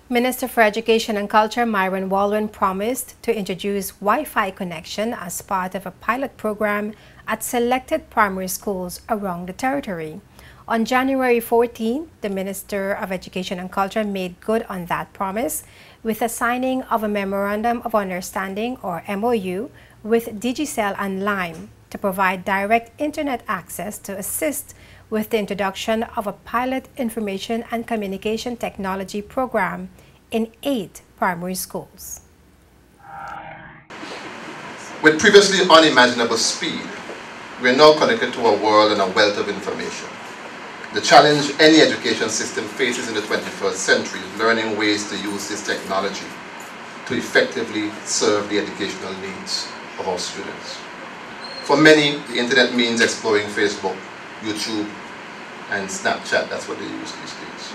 Minister for Education and Culture Myron Walwyn promised to introduce Wi-Fi connection as part of a pilot program at selected primary schools around the territory. On January 14, the Minister of Education and Culture made good on that promise with the signing of a Memorandum of Understanding, or MOU, with Digicel and Lime to provide direct internet access to assist with the introduction of a pilot information and communication technology program in 8 primary schools. With previously unimaginable speed, we are now connected to a world and a wealth of information. The challenge any education system faces in the 21st century is learning ways to use this technology to effectively serve the educational needs of our students. For many, the internet means exploring Facebook, YouTube, and Snapchat. That's what they use these days.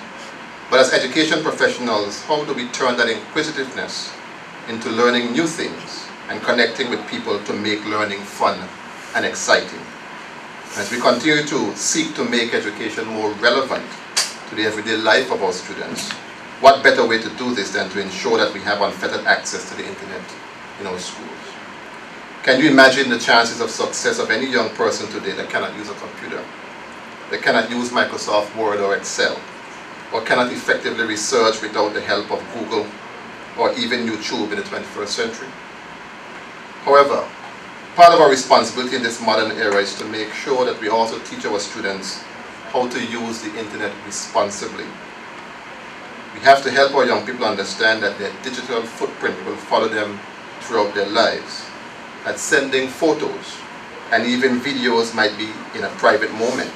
But as education professionals, how do we turn that inquisitiveness into learning new things and connecting with people to make learning fun and exciting? As we continue to seek to make education more relevant to the everyday life of our students, what better way to do this than to ensure that we have unfettered access to the internet in our schools? Can you imagine the chances of success of any young person today that cannot use a computer, that cannot use Microsoft Word or Excel, or cannot effectively research without the help of Google or even YouTube in the 21st century? However, part of our responsibility in this modern era is to make sure that we also teach our students how to use the internet responsibly. We have to help our young people understand that their digital footprint will follow them throughout their lives, that sending photos and even videos might be in a private moment,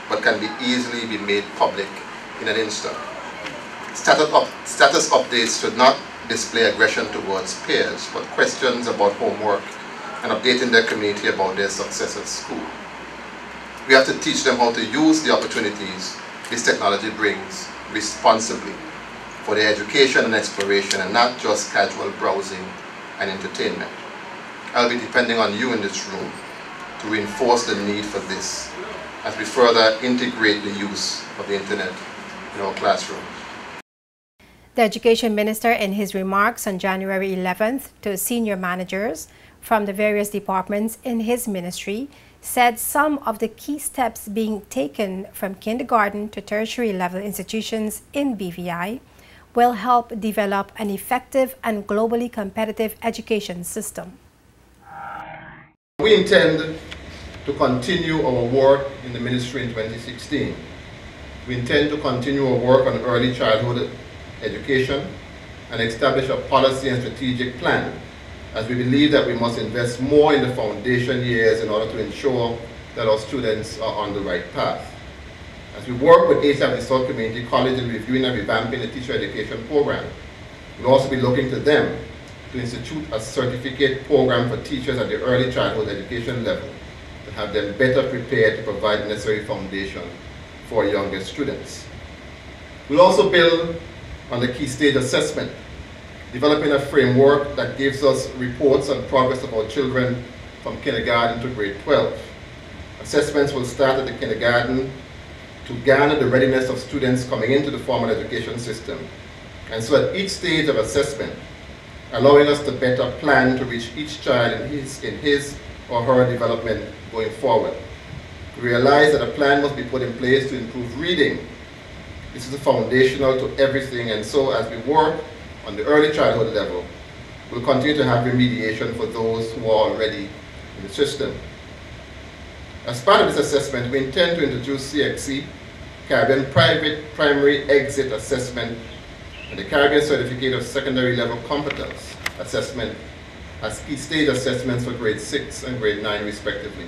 but can be easily be made public in an instant. Status updates should not display aggression towards peers, but questions about homework and updating their community about their success at school. We have to teach them how to use the opportunities this technology brings responsibly for their education and exploration, and not just casual browsing and entertainment. I'll be depending on you in this room to reinforce the need for this as we further integrate the use of the internet in our classrooms. The Education Minister, in his remarks on January 11th to senior managers from the various departments in his ministry, said some of the key steps being taken from kindergarten to tertiary level institutions in BVI will help develop an effective and globally competitive education system. We intend to continue our work in the ministry in 2016. We intend to continue our work on early childhood education and establish a policy and strategic plan, as we believe that we must invest more in the foundation years in order to ensure that our students are on the right path. As we work with HF South Community College in reviewing and revamping the teacher education program, we'll also be looking to them to institute a certificate program for teachers at the early childhood education level to have them better prepared to provide the necessary foundation for younger students. We'll also build on the key stage assessment, developing a framework that gives us reports on progress of our children from kindergarten to grade 12. Assessments will start at the kindergarten to garner the readiness of students coming into the formal education system. And so at each stage of assessment, allowing us to better plan to reach each child in his or her development going forward. We realize that a plan must be put in place to improve reading. This is foundational to everything, and so as we work on the early childhood level, we'll continue to have remediation for those who are already in the system. As part of this assessment, we intend to introduce CXC, Caribbean Private Primary Exit Assessment, and the Caribbean Certificate of Secondary Level Competence Assessment as key stage assessments for grade 6 and grade 9 respectively.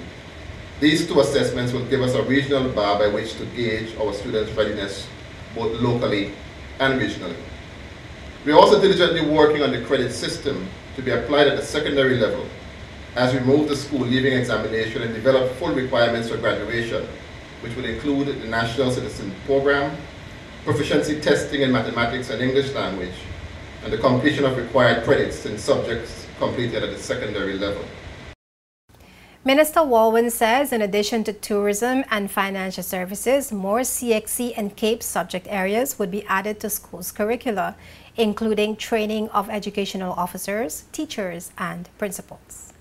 These two assessments will give us a regional bar by which to gauge our students' readiness both locally and regionally. We are also diligently working on the credit system to be applied at the secondary level as we move the school leaving examination and develop full requirements for graduation, which will include the National Citizen Program, proficiency testing in mathematics and English language, and the completion of required credits in subjects completed at the secondary level. Minister Walwyn says in addition to tourism and financial services, more CXC and CAPE subject areas would be added to schools' curricula, including training of educational officers, teachers, and principals.